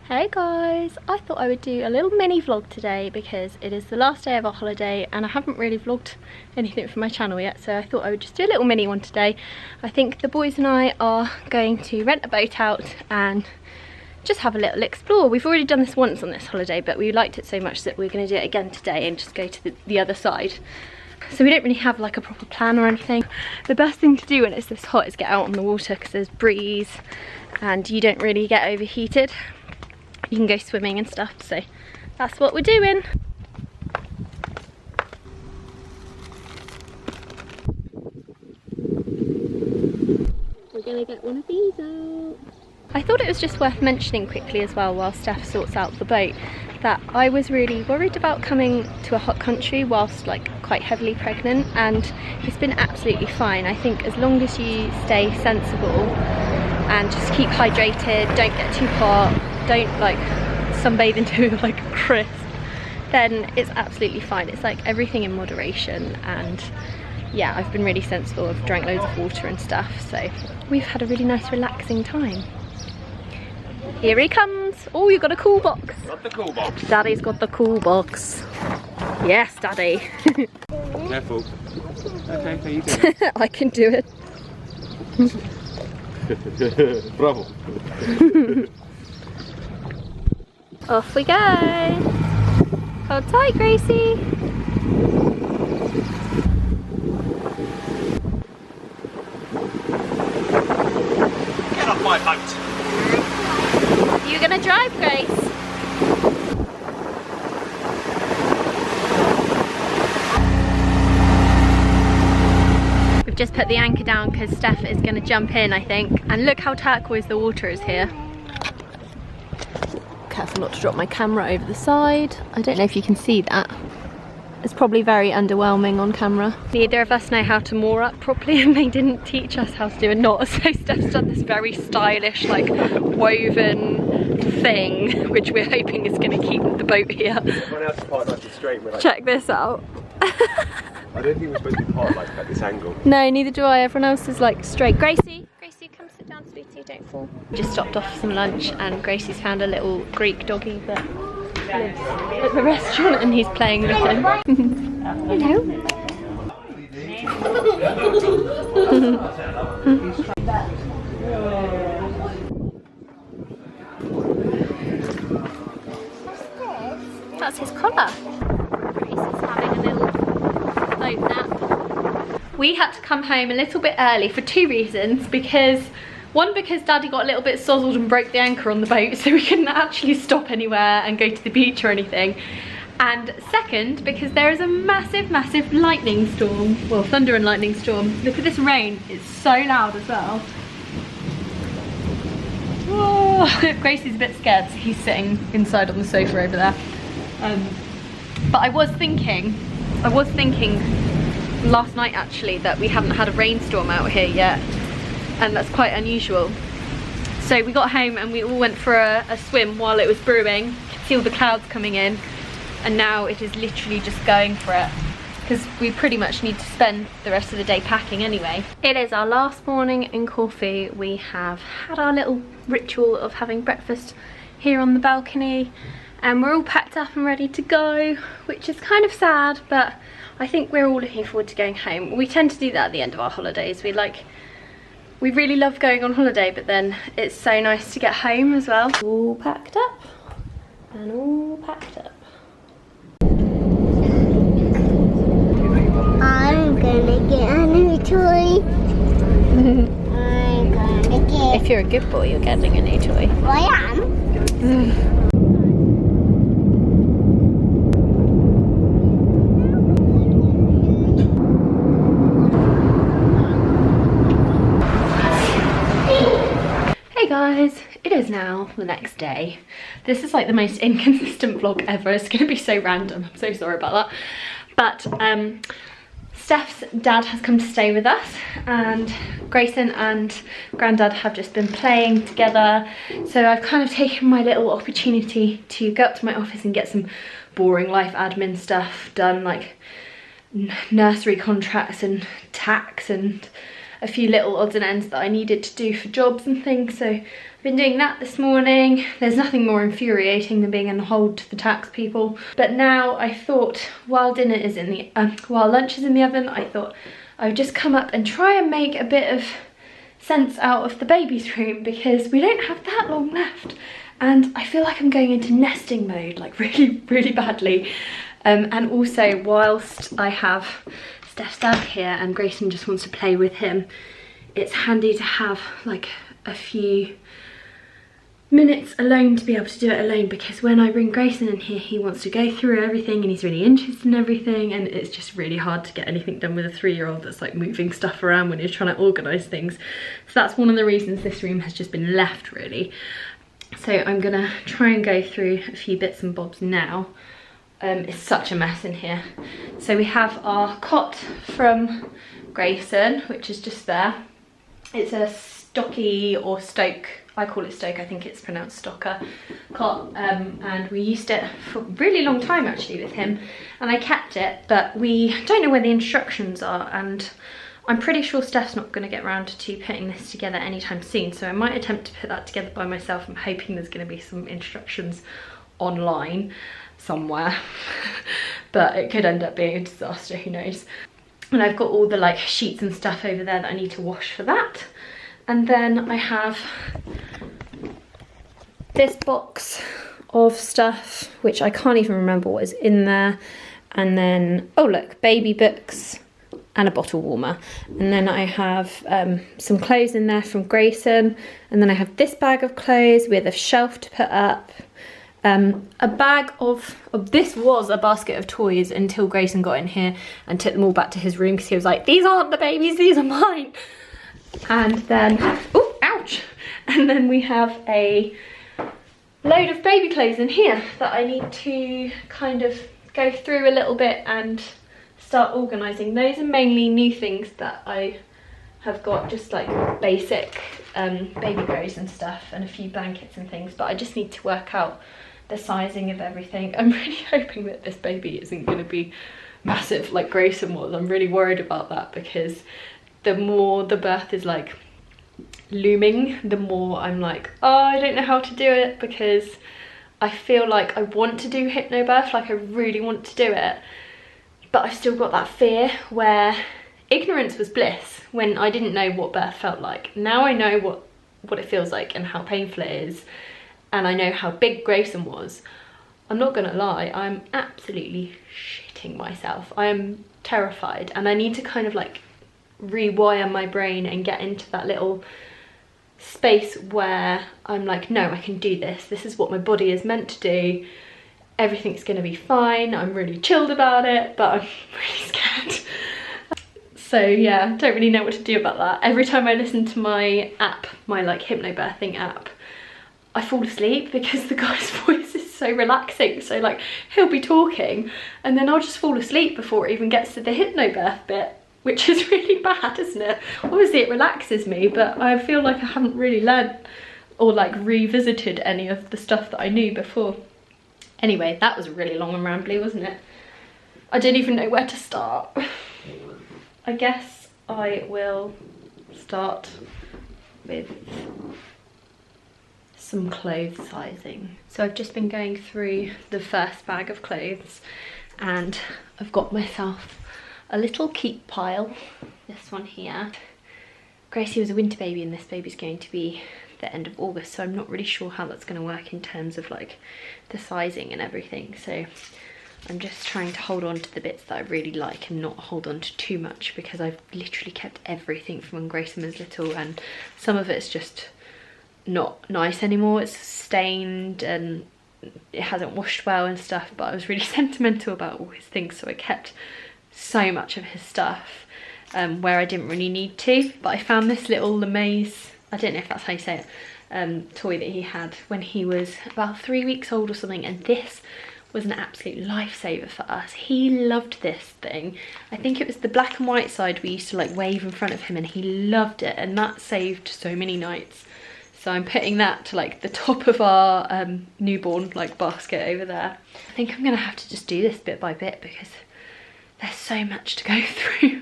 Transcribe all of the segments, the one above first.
Hey guys, I thought I would do a little mini vlog today because it is the last day of our holiday and I haven't really vlogged anything from my channel yet, so I thought I would just do a little mini one today. I think the boys and I are going to rent a boat out and just have a little explore. We've already done this once on this holiday, but we liked it so much that we're going to do it again today and just go to the other side. So we don't really have like a proper plan or anything. The best thing to do when it's this hot is get out on the water because there's breeze and you don't really get overheated. You can go swimming and stuff, so that's what we're doing. We're gonna get one of these out. I thought it was just worth mentioning quickly as well, while Steph sorts out the boat, that I was really worried about coming to a hot country whilst like quite heavily pregnant, and it's been absolutely fine. I think as long as you stay sensible and just keep hydrated, don't get too hot, don't like sunbathe into like a crisp, then it's absolutely fine. It's like everything in moderation, and yeah, I've been really sensible. I've drank loads of water and stuff, so we've had a really nice relaxing time. Here he comes. Oh, you've got a cool box. Got the cool box. Daddy's got the cool box. Yes, Daddy. Careful. Okay, how you doing? I can do it. Bravo. Off we go. Hold tight, Gracie. Get off my boat. You gonna drive, Grace? We've just put the anchor down because Steph is gonna jump in, I think. And look how turquoise the water is here. Careful not to drop my camera over the side. I don't know if you can see that. It's probably very underwhelming on camera. Neither of us know how to moor up properly, and they didn't teach us how to do a knot, so Steph's done this very stylish like woven thing, which we're hoping is going to keep the boat here. Check this out. I don't think we're supposed to be part like at this angle. No, neither do I. Everyone else is like straight. Gracie, come sit down, sweetie, don't fall. Just stopped off for some lunch and Gracie's found a little Greek doggy that lives at the restaurant and he's playing with him. Hello. That's his collar. Gracie's having a little boat nap. We had to come home a little bit early for two reasons. Because Daddy got a little bit sozzled and broke the anchor on the boat, so we couldn't actually stop anywhere and go to the beach or anything. And second, because there is a massive lightning storm, well, thunder and lightning storm. Look at this rain, it's so loud as well. Oh, Gracie's a bit scared, so he's sitting inside on the sofa over there. But I was thinking last night actually that we haven't had a rainstorm out here yet, and that's quite unusual. So we got home and we all went for a swim while it was brewing. Could see all the clouds coming in, and now it is literally just going for it because we pretty much need to spend the rest of the day packing anyway. It is our last morning in Corfu. We have had our little ritual of having breakfast here on the balcony, and we're all packed up and ready to go, which is kind of sad, but I think we're all looking forward to going home. We tend to do that at the end of our holidays. We really love going on holiday, but then it's so nice to get home as well. All packed up and all packed up. I'm gonna get a new toy. I'm gonna get... If you're a good boy, you're getting a new toy. I am. Hey guys, it is now the next day. This is like the most inconsistent vlog ever. It's gonna be so random. I'm so sorry about that. But Steph's dad has come to stay with us, and Grayson and Grandad have just been playing together. So I've kind of taken my little opportunity to go up to my office and get some boring life admin stuff done, like nursery contracts and tax and a few little odds and ends that I needed to do for jobs and things. So Been doing that this morning. There's nothing more infuriating than being in the hold to the tax people. But now I thought, while dinner is in the, while lunch is in the oven, I thought I would just come up and try and make a bit of sense out of the baby's room, because we don't have that long left. And I feel like I'm going into nesting mode, like really, really badly. And also, whilst I have Steph's dad here and Grayson just wants to play with him, it's handy to have like a few minutes alone to be able to do it alone, because when I bring Grayson in here, he wants to go through everything and he's really interested in everything, and it's just really hard to get anything done with a 3-year-old that's like moving stuff around when you're trying to organise things. So that's one of the reasons this room has just been left, really. So I'm gonna try and go through a few bits and bobs now. It's such a mess in here. So we have our cot from Grayson, which is just there. It's a stocky or stoke, I call it stoke, I think it's pronounced stocker cot, and we used it for a really long time actually with him, and I kept it, but we don't know where the instructions are, and I'm pretty sure Steph's not going to get around to putting this together anytime soon, so I might attempt to put that together by myself. I'm hoping there's going to be some instructions online somewhere, but it could end up being a disaster, who knows. And I've got all the like sheets and stuff over there that I need to wash for that. And then I have this box of stuff, which I can't even remember what is in there. And then, oh look, baby books and a bottle warmer. And then I have some clothes in there from Grayson. And then I have this bag of clothes with a shelf to put up. A bag of this was a basket of toys until Grayson got in here and took them all back to his room, because he was like, these aren't the babies, these are mine. And then, oh, ouch. And then we have a load of baby clothes in here that I need to kind of go through a little bit and start organising. Those are mainly new things that I have got, just like basic baby grows and stuff, and a few blankets and things, but I just need to work out the sizing of everything. I'm really hoping that this baby isn't going to be massive like Grayson was. I'm really worried about that, because the more the birth is like looming, the more I'm like, oh, I don't know how to do it, because I feel like I want to do hypnobirth, like I really want to do it, but I've still got that fear where ignorance was bliss when I didn't know what birth felt like. Now I know what it feels like and how painful it is, and I know how big Grayson was. I'm not gonna lie, I'm absolutely shitting myself. I am terrified, and I need to kind of like rewire my brain and get into that little space where I'm like, no, I can do this. This is what my body is meant to do. Everything's gonna be fine. I'm really chilled about it, but I'm really scared. So yeah, don't really know what to do about that. Every time I listen to my app, my like hypnobirthing app, I fall asleep because the guy's voice is so relaxing. So like he'll be talking and then I'll just fall asleep before it even gets to the hypnobirth bit, which is really bad, isn't it? Obviously it relaxes me, but I feel like I haven't really learned or like revisited any of the stuff that I knew before. Anyway, that was really long and rambly, wasn't it? I don't even know where to start. I guess I will start with some clothes sizing. So I've just been going through the first bag of clothes and I've got myself a little keep pile. This one here. Gracie was a winter baby and this baby's going to be the end of August, so I'm not really sure how that's going to work in terms of like the sizing and everything. So I'm just trying to hold on to the bits that I really like and not hold on to too much, because I've literally kept everything from when Grayson was little and some of it's just not nice anymore. It's stained and it hasn't washed well and stuff, but I was really sentimental about all his things, so I kept so much of his stuff where I didn't really need to. But I found this little lamaze, I don't know if that's how you say it, toy that he had when he was about 3 weeks old or something, and this was an absolute lifesaver for us. He loved this thing. I think it was the black and white side we used to like wave in front of him, and he loved it, and that saved so many nights. So I'm putting that to like the top of our newborn like basket over there. I think I'm gonna have to just do this bit by bit because there's so much to go through.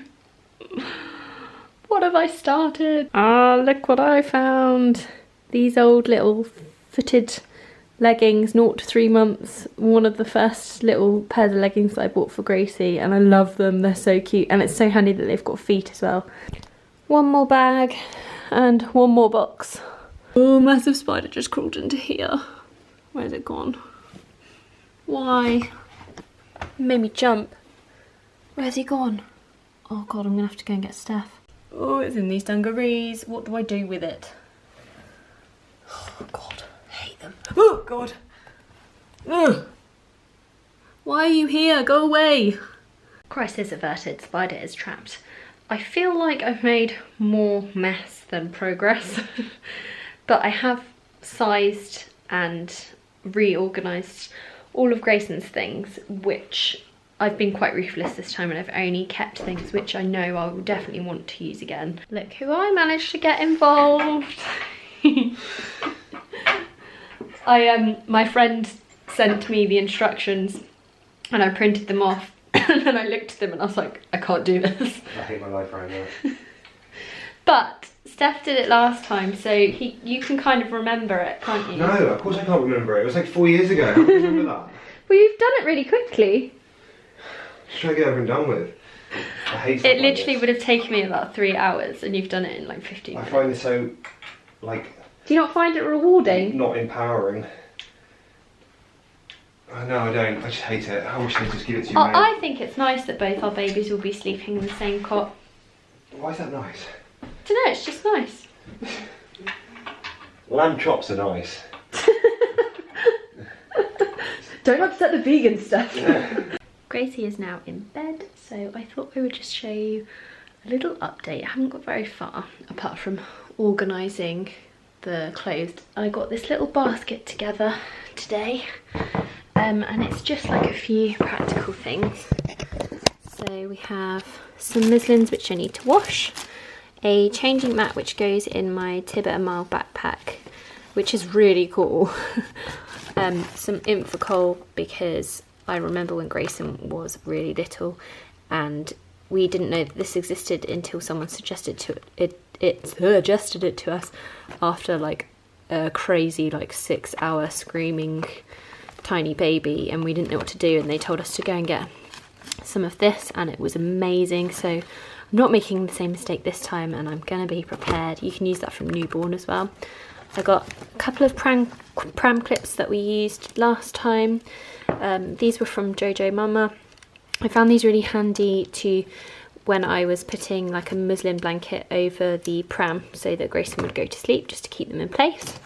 What have I started? Ah, look what I found. These old little footed leggings, 0 to 3 months, one of the first little pairs of leggings that I bought for Gracie, and I love them. They're so cute, and it's so handy that they've got feet as well. One more bag and one more box. Oh, massive spider just crawled into here. Where's it gone? Why? It made me jump. Where's he gone? Oh god, I'm gonna have to go and get Steph. Oh, it's in these dungarees. What do I do with it? Oh god, I hate them. Oh god. Ugh. Why are you here? Go away. Crisis averted, spider is trapped. I feel like I've made more mess than progress. But I have sized and reorganised all of Grayson's things, which I've been quite ruthless this time, and I've only kept things which I know I will definitely want to use again. Look who I managed to get involved. My friend sent me the instructions and I printed them off, and then I looked at them and I was like, I can't do this. I hate my life right now. But Steph did it last time, so you can kind of remember it, can't you? No, of course I can't remember it. It was like 4 years ago. How do you remember that? Well, you've done it really quickly. Just trying to get over and done with. I hate stuff It like literally this. would have taken me about 3 hours, and you've done it in like 15 minutes. I find this so, like... Do you not find it rewarding? Not empowering. No, I don't. I just hate it. I wish they'd just give it to you, mate. I think it's nice that both our babies will be sleeping in the same cot. Why is that nice? I don't know, it's just nice. Lamb chops are nice. Don't upset the vegan stuff. Gracie is now in bed, so I thought I would just show you a little update. I haven't got very far, apart from organising the clothes. I got this little basket together today, and it's just like a few practical things. So we have some muslins which I need to wash, a changing mat which goes in my Tibet and Mile backpack, which is really cool. Some Infocol, because I remember when Grayson was really little and we didn't know that this existed until someone suggested it to us after like a crazy like 6-hour screaming tiny baby, and we didn't know what to do, and they told us to go and get some of this, and it was amazing. So I'm not making the same mistake this time, and I'm gonna be prepared. You can use that from newborn as well. I got a couple of pram clips that we used last time. These were from Jojo Mama. I found these really handy to when I was putting like a muslin blanket over the pram so that Grayson would go to sleep, just to keep them in place.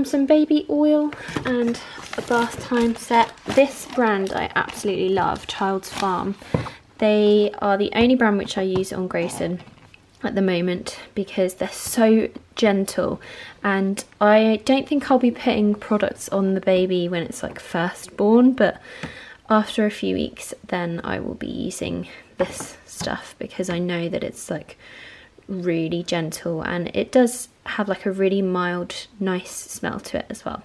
Some baby oil and a bath time set. This brand I absolutely love, Child's Farm. They are the only brand which I use on Grayson at the moment because they're so gentle, and I don't think I'll be putting products on the baby when it's like first born, but after a few weeks then I will be using this stuff because I know that it's like really gentle, and it does have like a really mild nice smell to it as well.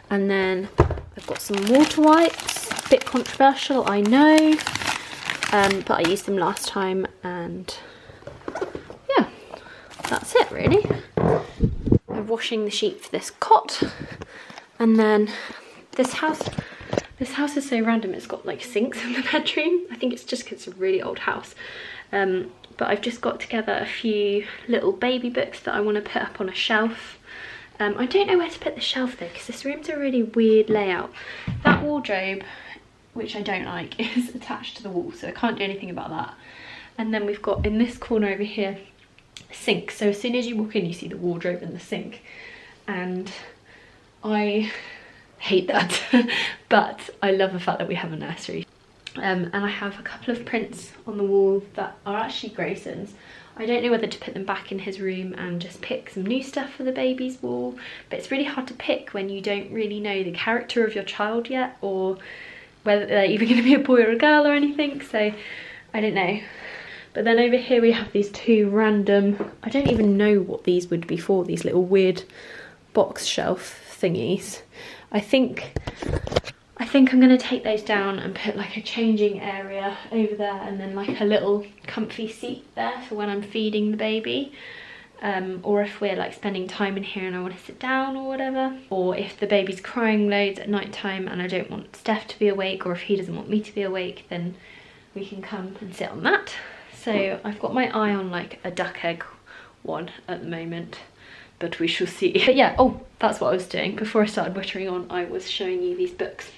And then I've got some water wipes, a bit controversial I know, but I used them last time, and yeah, that's it really. I'm washing the sheet for this cot, and then this house is so random. It's got like sinks in the bedroom. I think it's just because it's a really old house. But I've just got together a few little baby books that I want to put up on a shelf. I don't know where to put the shelf though, because this room's a really weird layout. That wardrobe, which I don't like, is attached to the wall, so I can't do anything about that. And then we've got in this corner over here a sink, so as soon as you walk in you see the wardrobe and the sink, and I hate that. But I love the fact that we have a nursery. And I have a couple of prints on the wall that are actually Grayson's. I don't know whether to put them back in his room and just pick some new stuff for the baby's wall, but it's really hard to pick when you don't really know the character of your child yet, or whether they're even going to be a boy or a girl or anything, so I don't know. But then over here we have these two random, I don't even know what these would be for, these little weird box shelf thingies. I think I'm going to take those down and put like a changing area over there, and then like a little comfy seat there for when I'm feeding the baby. or if we're like spending time in here and I want to sit down or whatever, or if the baby's crying loads at night time and I don't want Steph to be awake, or if he doesn't want me to be awake, then we can come and sit on that. So I've got my eye on like a duck egg one at the moment, but we shall see. But yeah, oh, that's what I was doing before I started wittering on. I was showing you these books.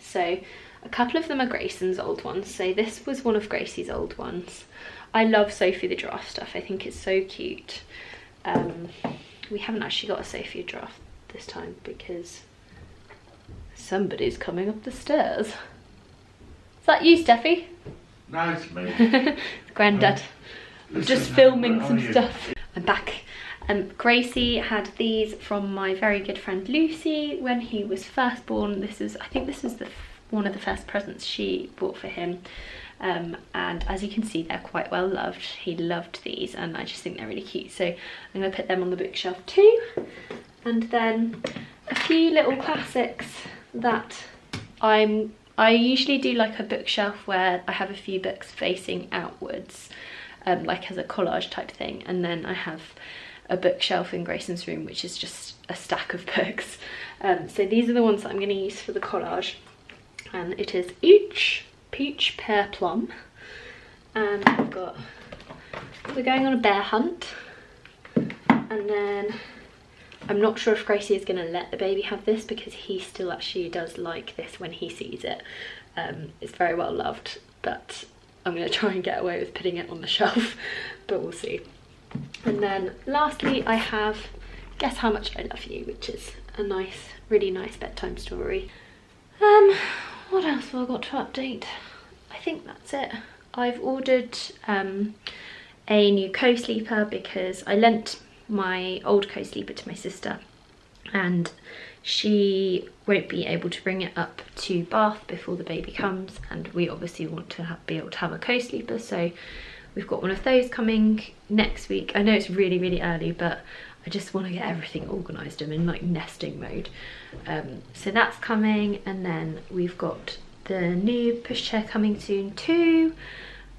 So a couple of them are Grayson's old ones. So this was one of Gracie's old ones. I love Sophie the Giraffe stuff. I think it's so cute. We haven't actually got a Sophie the Giraffe this time because somebody's coming up the stairs. Is that you, Steffi? No, it's me. Grandad. I'm just filming some stuff. I'm back. Gracie had these from my very good friend Lucy when he was first born. I think this was one of the first presents she bought for him. And as you can see, they're quite well loved. He loved these and I just think they're really cute. So I'm going to put them on the bookshelf too. And then a few little classics that I usually do like a bookshelf where I have a few books facing outwards, like as a collage type thing. And then I have a bookshelf in Grayson's room, which is just a stack of books. So these are the ones that I'm going to use for the collage. And it is Peach, Pear, Plum. And we're going on a bear hunt. And then I'm not sure if Gracie is going to let the baby have this because he still actually does like this when he sees it. It's very well loved, but I'm going to try and get away with putting it on the shelf, but we'll see. And then lastly I have Guess How Much I Love You, which is a nice, really nice bedtime story. What else have I got to update? I think that's it. I've ordered a new co-sleeper because I lent my old co-sleeper to my sister and she won't be able to bring it up to Bath before the baby comes, and we obviously want to be able to have a co-sleeper, so we've got one of those coming next week. I know it's really, really early, but I just want to get everything organised. I'm in like nesting mode. So that's coming, and then we've got the new pushchair coming soon too,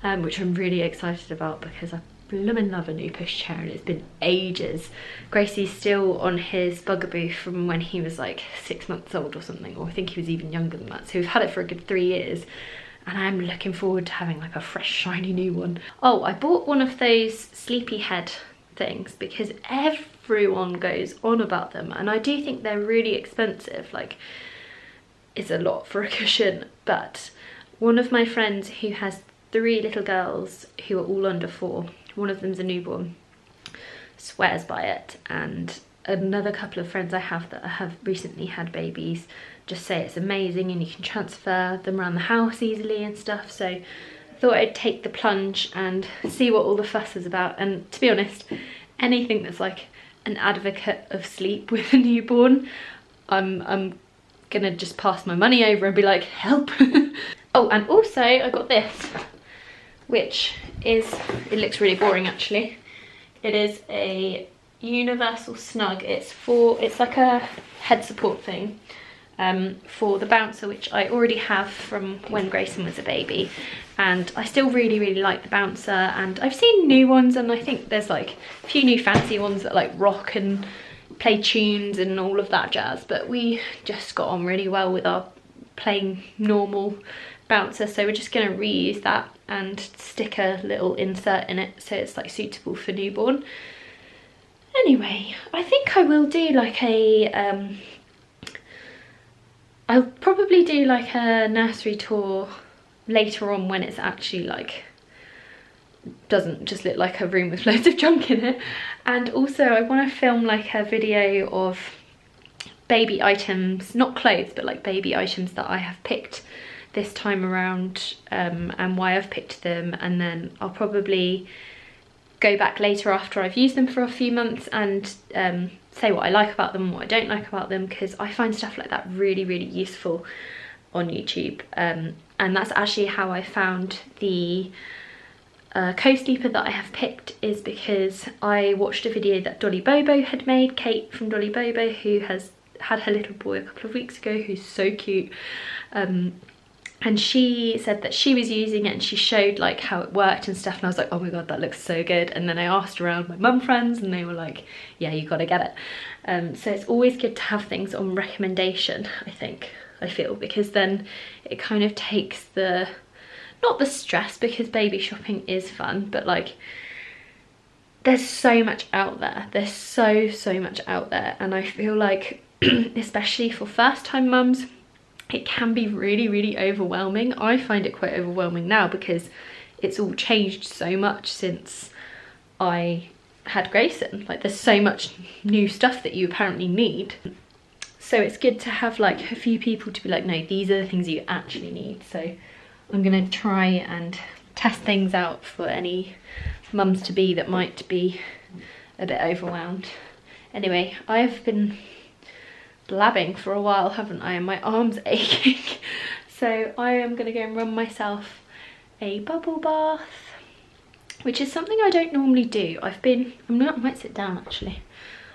which I'm really excited about because I blooming love a new pushchair and it's been ages. Gracie's still on his bugaboo from when he was like 6 months old or something, or I think he was even younger than that. So we've had it for a good 3 years. And I'm looking forward to having like a fresh, shiny new one. Oh, I bought one of those sleepy head things because everyone goes on about them. And I do think they're really expensive. Like, it's a lot for a cushion. But one of my friends who has 3 little girls who are all under 4, one of them's a newborn, swears by it. And another couple of friends I have that have recently had babies just say it's amazing and you can transfer them around the house easily and stuff. So I thought I'd take the plunge and see what all the fuss is about. And to be honest, anything that's like an advocate of sleep with a newborn, I'm gonna just pass my money over and be like, help. Oh, and also I got this, which is, it looks really boring actually. It is a universal snug. It's like a head support thing for the bouncer, which I already have from when Grayson was a baby, and I still really, really like the bouncer. And I've seen new ones, and I think there's like a few new fancy ones that like rock and play tunes and all of that jazz, but we just got on really well with our plain normal bouncer, so we're just going to reuse that and stick a little insert in it so it's like suitable for newborn. Anyway, I think I will do like a I'll probably do like a nursery tour later on when it's actually like doesn't just look like a room with loads of junk in it. And also I want to film like a video of baby items, not clothes, but like baby items that I have picked this time around, and why I've picked them. And then I'll probably go back later after I've used them for a few months and say what I like about them and what I don't like about them, because I find stuff like that really, really useful on YouTube. And that's actually how I found the co-sleeper that I have picked, is because I watched a video that Dolly Bobo had made, Kate from Dolly Bobo, who has had her little boy a couple of weeks ago, who's so cute. and she said that she was using it and she showed like how it worked and stuff, and I was like, oh my god, that looks so good. And then I asked around my mum friends and they were like, yeah, you gotta get it. So it's always good to have things on recommendation, I feel, because then it kind of takes the, not the stress, because baby shopping is fun, but like there's so much out there. There's so much out there, and I feel like especially for first time mums, it can be really overwhelming. I find it quite overwhelming now because it's all changed so much since I had Grayson. Like there's so much new stuff that you apparently need. So it's good to have like a few people to be like, no, these are the things you actually need. So I'm gonna try and test things out for any mums to be that might be a bit overwhelmed. Anyway, I've been blabbing for a while, haven't I? And my arm's aching. So I am gonna go and run myself a bubble bath, which is something I don't normally do. I might sit down actually.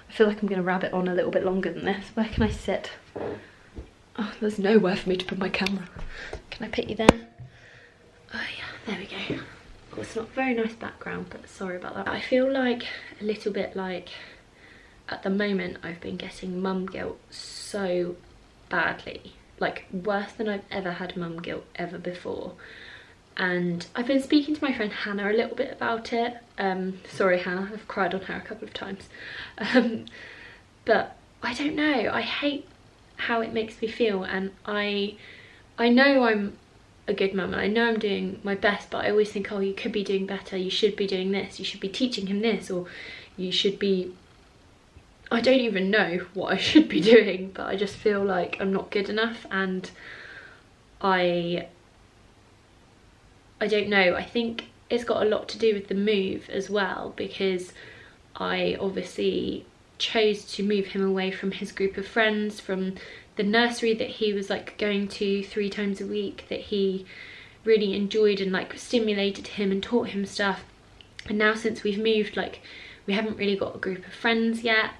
I feel like I'm gonna rabbit on a little bit longer than this. Where can I sit? Oh, there's nowhere for me to put my camera. Can I put you there? Oh yeah, there we go. Oh, it's not a very nice background, but sorry about that. I feel like a little bit like, at the moment, I've been getting mum guilt so badly. Like worse than I've ever had mum guilt ever before. And I've been speaking to my friend Hannah a little bit about it. Sorry Hannah, I've cried on her a couple of times. But I don't know, I hate how it makes me feel, and I know I'm a good mum and I know I'm doing my best, but I always think, oh, you could be doing better, you should be doing this, you should be teaching him this, or you should be, I don't even know what I should be doing, but I just feel like I'm not good enough. And I don't know, I think it's got a lot to do with the move as well, because I obviously chose to move him away from his group of friends, from the nursery that he was like going to 3 times a week, that he really enjoyed and like stimulated him and taught him stuff. And now since we've moved, like we haven't really got a group of friends yet,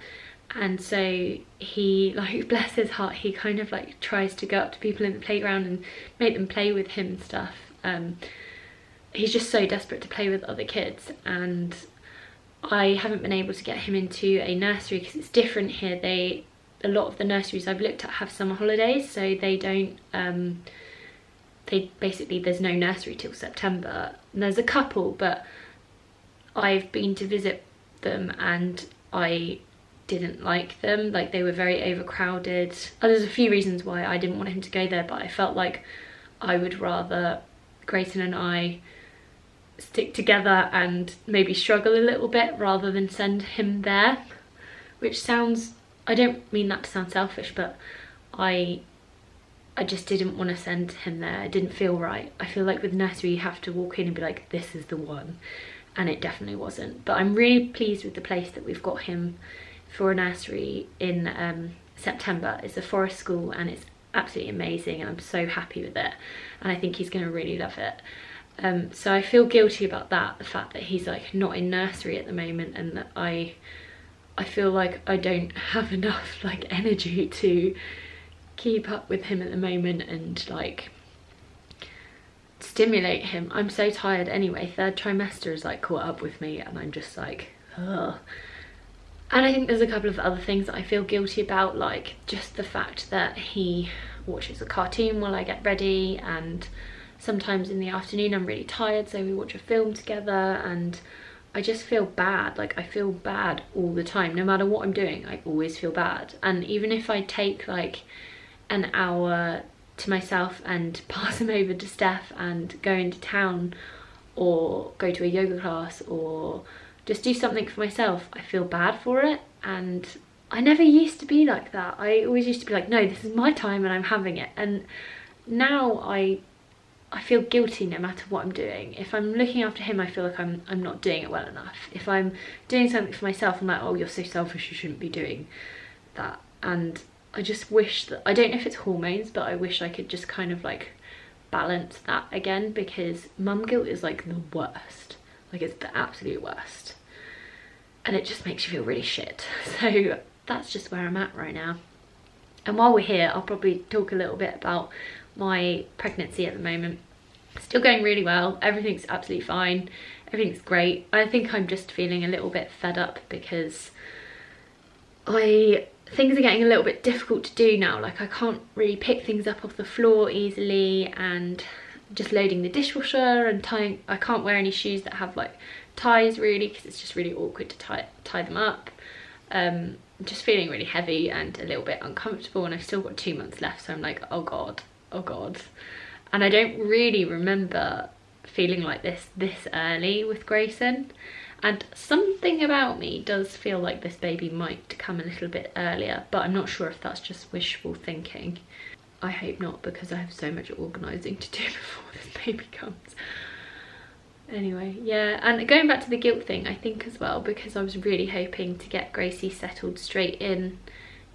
and so he, like, bless his heart, he kind of like tries to go up to people in the playground and make them play with him and stuff. He's just so desperate to play with other kids, and I haven't been able to get him into a nursery because it's different here. A lot of the nurseries I've looked at have summer holidays, so they don't, basically there's no nursery till September. And there's a couple, but I've been to visit them and I didn't like them. Like they were very overcrowded. There's a few reasons why I didn't want him to go there, but I felt like I would rather Grayson and I stick together and maybe struggle a little bit rather than send him there, which sounds, I don't mean that to sound selfish, but I just didn't want to send him there. It didn't feel right. I feel like with nursery you have to walk in and be like, this is the one, and it definitely wasn't. But I'm really pleased with the place that we've got him for a nursery in September. It's a forest school and it's absolutely amazing, and I'm so happy with it, and I think he's going to really love it. So I feel guilty about that, the fact that he's like not in nursery at the moment, and that I feel like I don't have enough like energy to keep up with him at the moment and like stimulate him. I'm so tired anyway. 3rd trimester is like caught up with me, and I'm just like, ugh. And I think there's a couple of other things that I feel guilty about, like just the fact that he watches a cartoon while I get ready, and sometimes in the afternoon I'm really tired, so we watch a film together, and I just feel bad. Like I feel bad all the time. No matter what I'm doing, I always feel bad. And even if I take like an hour to myself and pass him over to Steph and go into town or go to a yoga class or just do something for myself, I feel bad for it. And I never used to be like that. I always used to be like, no, this is my time and I'm having it. And now I feel guilty no matter what I'm doing. If I'm looking after him, I feel like I'm not doing it well enough. If I'm doing something for myself, I'm like, oh, you're so selfish, you shouldn't be doing that. And I just wish that, I don't know if it's hormones, but I wish I could just kind of like balance that again, because mum guilt is like the worst. Like it's the absolute worst. And it just makes you feel really shit. So that's just where I'm at right now. And while we're here, I'll probably talk a little bit about my pregnancy at the moment. Still going really well, everything's absolutely fine, everything's great. I think I'm just feeling a little bit fed up because things are getting a little bit difficult to do now. Like I can't really pick things up off the floor easily, and just loading the dishwasher and tying, I can't wear any shoes that have like ties really, because it's just really awkward to tie them up. Just feeling really heavy and a little bit uncomfortable, and I've still got 2 months left, so I'm like, oh god. And I don't really remember feeling like this early with Grayson, and something about me does feel like this baby might come a little bit earlier, but I'm not sure if that's just wishful thinking. I hope not, because I have so much organising to do before this baby comes. Anyway, yeah, and going back to the guilt thing, I think as well, because I was really hoping to get Gracie settled straight in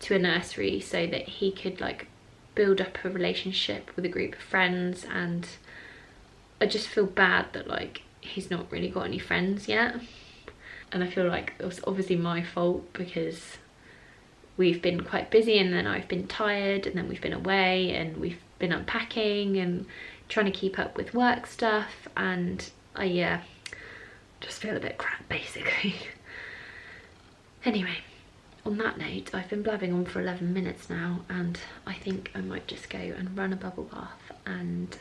to a nursery so that he could like build up a relationship with a group of friends, and I just feel bad that like he's not really got any friends yet. And I feel like it was obviously my fault because we've been quite busy, and then I've been tired, and then we've been away, and we've been unpacking and trying to keep up with work stuff, and I just feel a bit crap basically. Anyway, on that note, I've been blabbing on for 11 minutes now, and I think I might just go and run a bubble bath and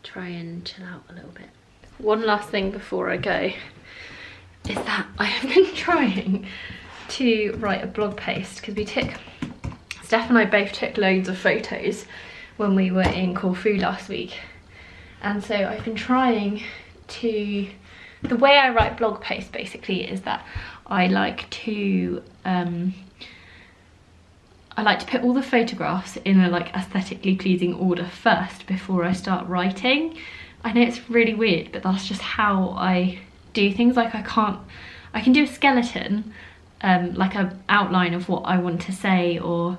try and chill out a little bit. One last thing before I go is that I have been trying to write a blog post, because Steph and I both took loads of photos when we were in Corfu last week, and so I've been trying to, the way I write blog posts basically is that I like to put all the photographs in a like aesthetically pleasing order first before I start writing. I know it's really weird, but that's just how I do things. Like I can do a skeleton, like an outline of what I want to say, or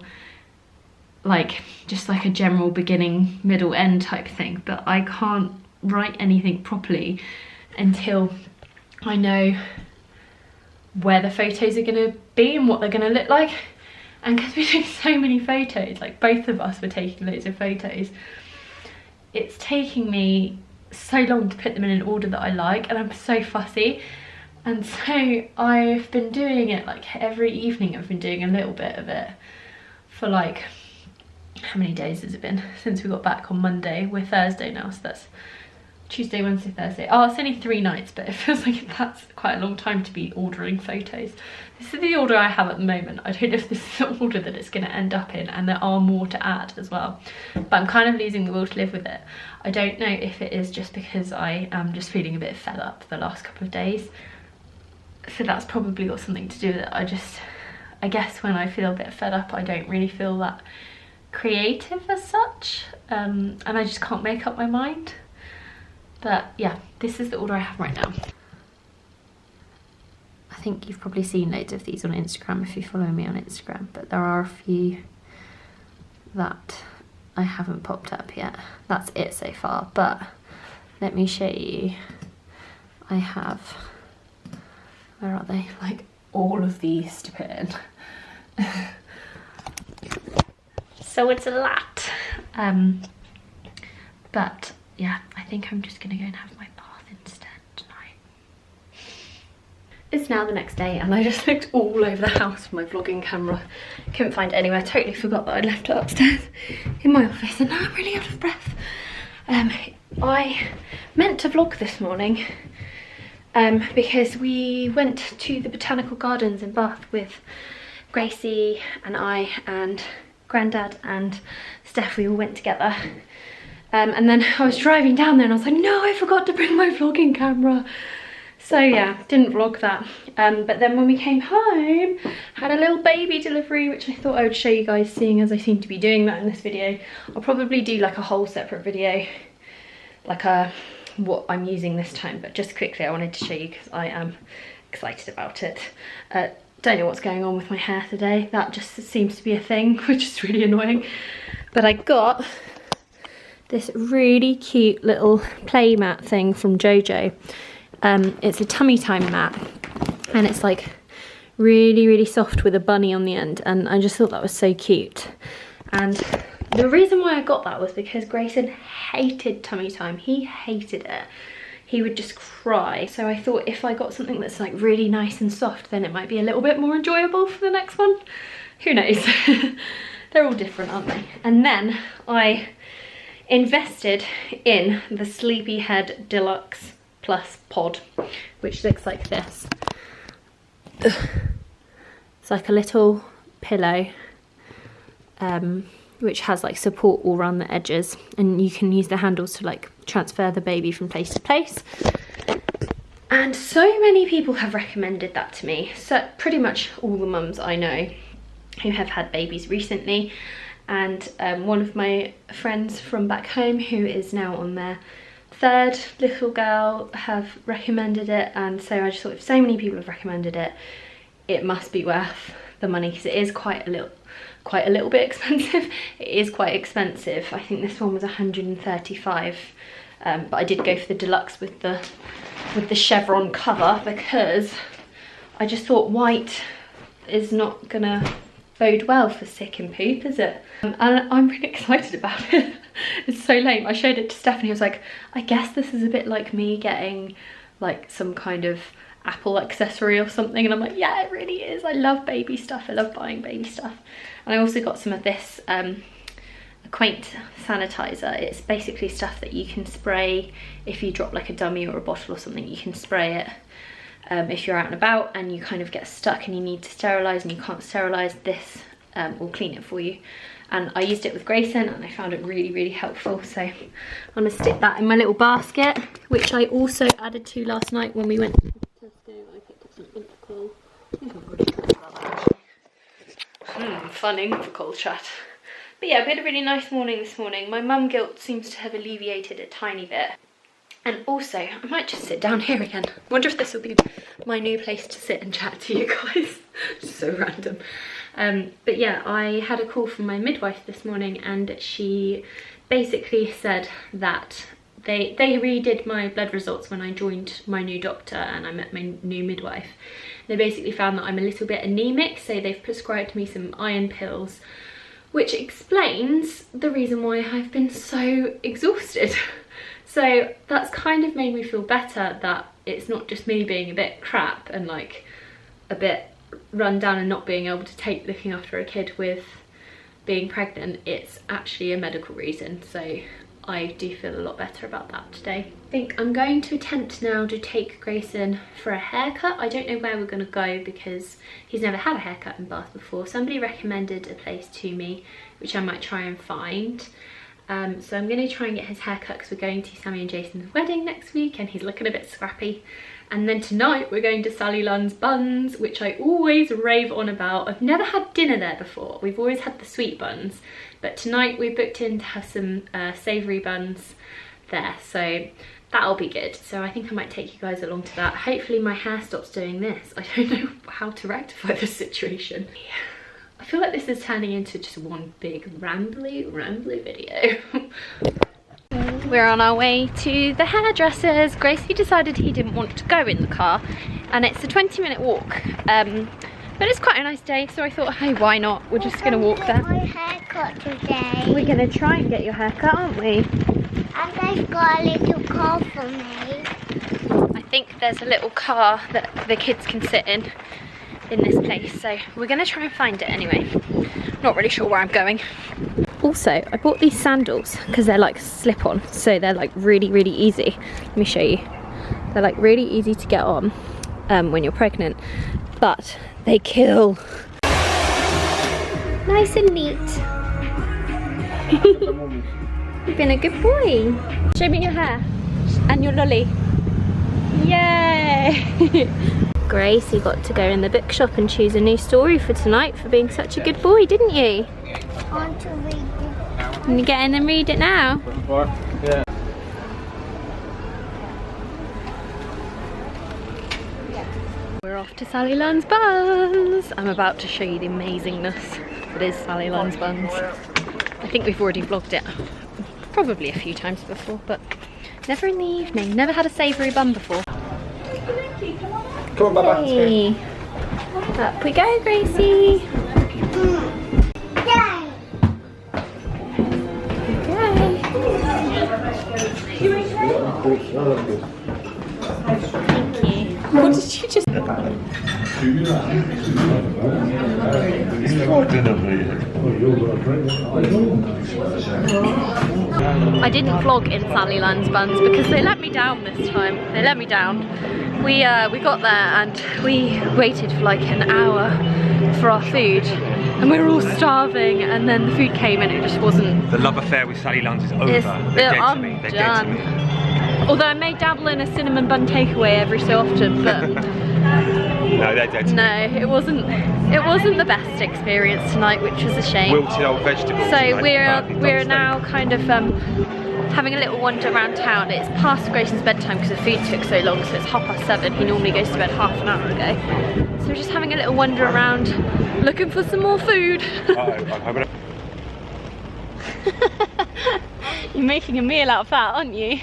like just like a general beginning, middle, end type thing, but I can't write anything properly until I know where the photos are going to be and what they're going to look like. And because we took so many photos, like both of us were taking loads of photos, it's taking me so long to put them in an order that I like, and I'm so fussy. And so I've been doing it like every evening. I've been doing a little bit of it for like, how many days has it been since we got back on Monday? We're Thursday now, so that's Tuesday, Wednesday, Thursday. Oh, it's only 3 nights, but it feels like that's quite a long time to be ordering photos. This is the order I have at the moment. I don't know if this is the order that it's going to end up in, and there are more to add as well, but I'm kind of losing the will to live with it. I don't know if it is just because I am just feeling a bit fed up the last couple of days, so that's probably got something to do with it. I guess when I feel a bit fed up, I don't really feel that creative as such, and I just can't make up my mind. But yeah, this is the order I have right now. I think you've probably seen loads of these on Instagram if you follow me on Instagram, but there are a few that I haven't popped up yet. That's it so far, but let me show you. I have, where are they? Like all of these to put in. So it's a lot. But yeah, I think I'm just gonna go and have my bath instead tonight. It's now the next day, and I just looked all over the house for my vlogging camera. Couldn't find it anywhere. Totally forgot that I'd left it upstairs in my office, and now I'm really out of breath. I meant to vlog this morning because we went to the botanical gardens in Bath with Gracie and I and Grandad and Steph. We all went together. And then I was driving down there and I was like, no, I forgot to bring my vlogging camera. So yeah, didn't vlog that. But then when we came home, had a little baby delivery, which I thought I would show you guys, seeing as I seem to be doing that in this video. I'll probably do like a whole separate video, like what I'm using this time, but just quickly I wanted to show you because I am excited about it. Don't know what's going on with my hair today. That just seems to be a thing, which is really annoying. But I got this really cute little play mat thing from Jojo. It's a tummy time mat, and it's like really, really soft with a bunny on the end, and I just thought that was so cute. And the reason why I got that was because Grayson hated tummy time. He hated it. He would just cry. So I thought if I got something that's like really nice and soft, then it might be a little bit more enjoyable for the next one. Who knows? They're all different, aren't they? And then I invested in the Sleepyhead Deluxe Plus pod, which looks like this. It's like a little pillow, which has like support all around the edges, and you can use the handles to like transfer the baby from place to place. And so many people have recommended that to me. So pretty much all the mums I know who have had babies recently, and one of my friends from back home who is now on their third little girl have recommended it. And so I just thought, if so many people have recommended it, it must be worth the money, because it is quite a little bit expensive. It is quite expensive. I think this one was 135, but I did go for the deluxe with the chevron cover, because I just thought white is not gonna bode well for sick and poop, is it? And I'm really excited about it. It's so lame. I showed it to Stephanie. I was like, I guess this is a bit like me getting like some kind of Apple accessory or something, and I'm like, yeah, it really is. I love baby stuff. I love buying baby stuff. And I also got some of this Quaint sanitizer. It's basically stuff that you can spray if you drop like a dummy or a bottle or something. You can spray it if you're out and about and you kind of get stuck and you need to sterilise and you can't sterilise. This will clean it for you. And I used it with Grayson and I found it really, really helpful. So I'm gonna stick that in my little basket, which I also added to last night when we went to Tesco. I picked up some Infocool. I think I've already talked about that actually. Fun Infocool chat. But yeah, we had a really nice morning this morning. My mum guilt seems to have alleviated a tiny bit. And also, I might just sit down here again. I wonder if this will be my new place to sit and chat to you guys. So random. But yeah, I had a call from my midwife this morning, and she basically said that they redid my blood results when I joined my new doctor and I met my new midwife. They basically found that I'm a little bit anemic, so they've prescribed me some iron pills, which explains the reason why I've been so exhausted. So that's kind of made me feel better that it's not just me being a bit crap and like a bit run down and not being able to take looking after a kid with being pregnant. It's actually a medical reason. So I do feel a lot better about that today. I think I'm going to attempt now to take Grayson for a haircut. I don't know where we're going to go because he's never had a haircut in Bath before. Somebody recommended a place to me, which I might try and find. So I'm going to try and get his haircut because we're going to Sammy and Jason's wedding next week and he's looking a bit scrappy. And then tonight we're going to Sally Lunn's Buns, which I always rave on about. I've never had dinner there before. We've always had the sweet buns. But tonight we booked in to have some savoury buns there. So that'll be good. So I think I might take you guys along to that. Hopefully my hair stops doing this. I don't know how to rectify this situation. I feel like this is turning into just one big rambly video. We're on our way to the hairdressers. Gracie decided he didn't want to go in the car and it's a 20-minute walk. But it's quite a nice day, so I thought, hey, why not? We're just going to walk there. My haircut today. We're going to try and get your haircut, aren't we? And they've got a little car for me. I think there's a little car that the kids can sit in this place, so we're going to try and find it anyway. Not really sure where I'm going. Also, I bought these sandals because they're like slip-on, so they're like really, really easy. Let me show you. They're like really easy to get on when you're pregnant, but they kill. Nice and neat. You've been a good boy. Show me your hair and your lolly. Yay! Gracie got to go in the bookshop and choose a new story for tonight for being such a good boy, didn't you? I want to read it. Can you get in and read it now? Yeah. We're off to Sally Lunn's Buns. I'm about to show you the amazingness that is Sally Lunn's Buns. I think we've already vlogged it probably a few times before, but never in the evening. Never had a savoury bun before. Come on, Baba. Hey. Up we go, Gracie. Thank you. What did you just... I didn't vlog in Sallyland's buns because they let me down this time. They let me down. We got there and we waited for like an hour for our food and we were all starving, and then the food came and it just wasn't... The love affair with Sallyland's is over. They're dead to me. They're dead to me. Although I may dabble in a cinnamon bun takeaway every so often, but no, they're dead to me. No, it wasn't the best experience tonight, which was a shame. Wilted old vegetables. So we're now kind of having a little wander around town. It's past Grayson's bedtime because the food took so long, so it's 7:30. He normally goes to bed half an hour ago. So we're just having a little wander around, looking for some more food. You're making a meal out of that, aren't you?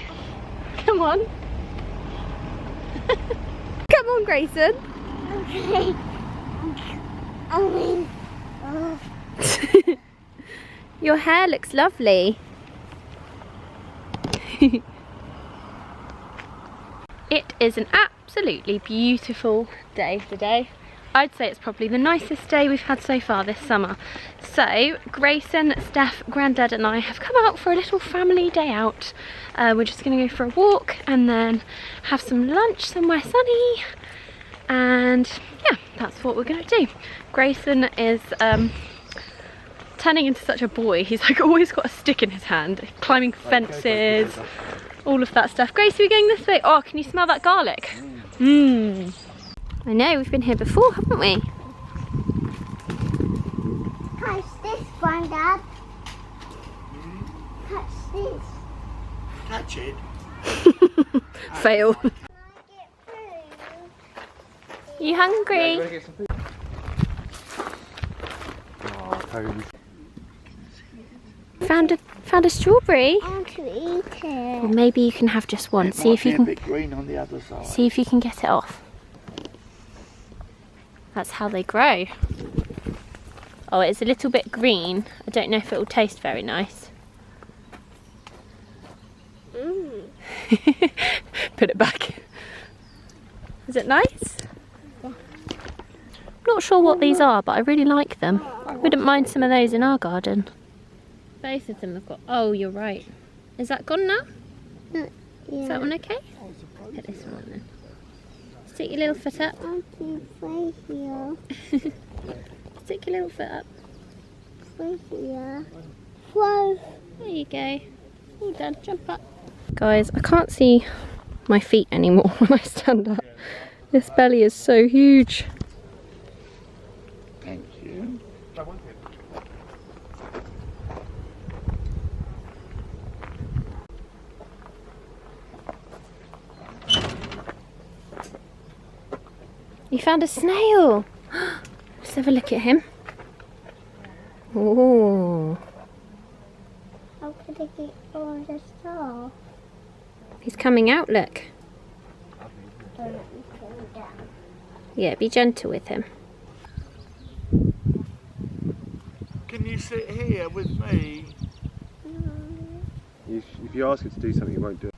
Come on. Come on, Grayson. Okay. Your hair looks lovely. It is an absolutely beautiful day today. I'd say it's probably the nicest day we've had so far this summer. So Grayson, Steph, Grandad and I have come out for a little family day out. We're just going to go for a walk and then have some lunch somewhere sunny, and yeah, that's what we're going to do. Grayson is turning into such a boy. He's like always got a stick in his hand, climbing fences, all of that stuff. Gracie, we're going this way. Oh, can you smell that garlic? Mmm. I know, we've been here before, haven't we? Touch this, Grandad. Touch this. Touch it. Fail. Can I get food? You hungry? Found a strawberry. I want to eat it. Well, maybe you can have just one. See if you A can. bit green on the other side. See if you can get it off. That's how they grow. Oh, it's a little bit green. I don't know if it will taste very nice. Put it back. Is it nice? Yeah. Not sure what these are, but I really like them. Wouldn't mind some of those in our garden. Both of them have got... Oh, you're right. Is that gone now? Yeah. Is that one okay? Put this one on then. Stick your little foot up. I can play here. Stick your little foot up. Play here. Whoa. There you go. All done. Jump up. Guys, I can't see my feet anymore when I stand up. This belly is so huge. Thank you. You found a snail. Let's have a look at him. Oh, How could I get on the star? he's coming out, look. Yeah, be gentle with him. Can you sit here with me? If you ask her to do something, you won't do it.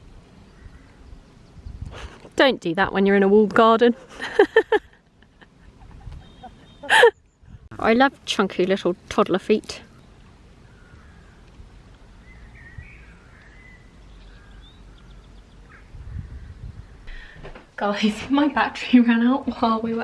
Don't do that when you're in a walled garden. I love chunky little toddler feet. Guys, my battery ran out while we were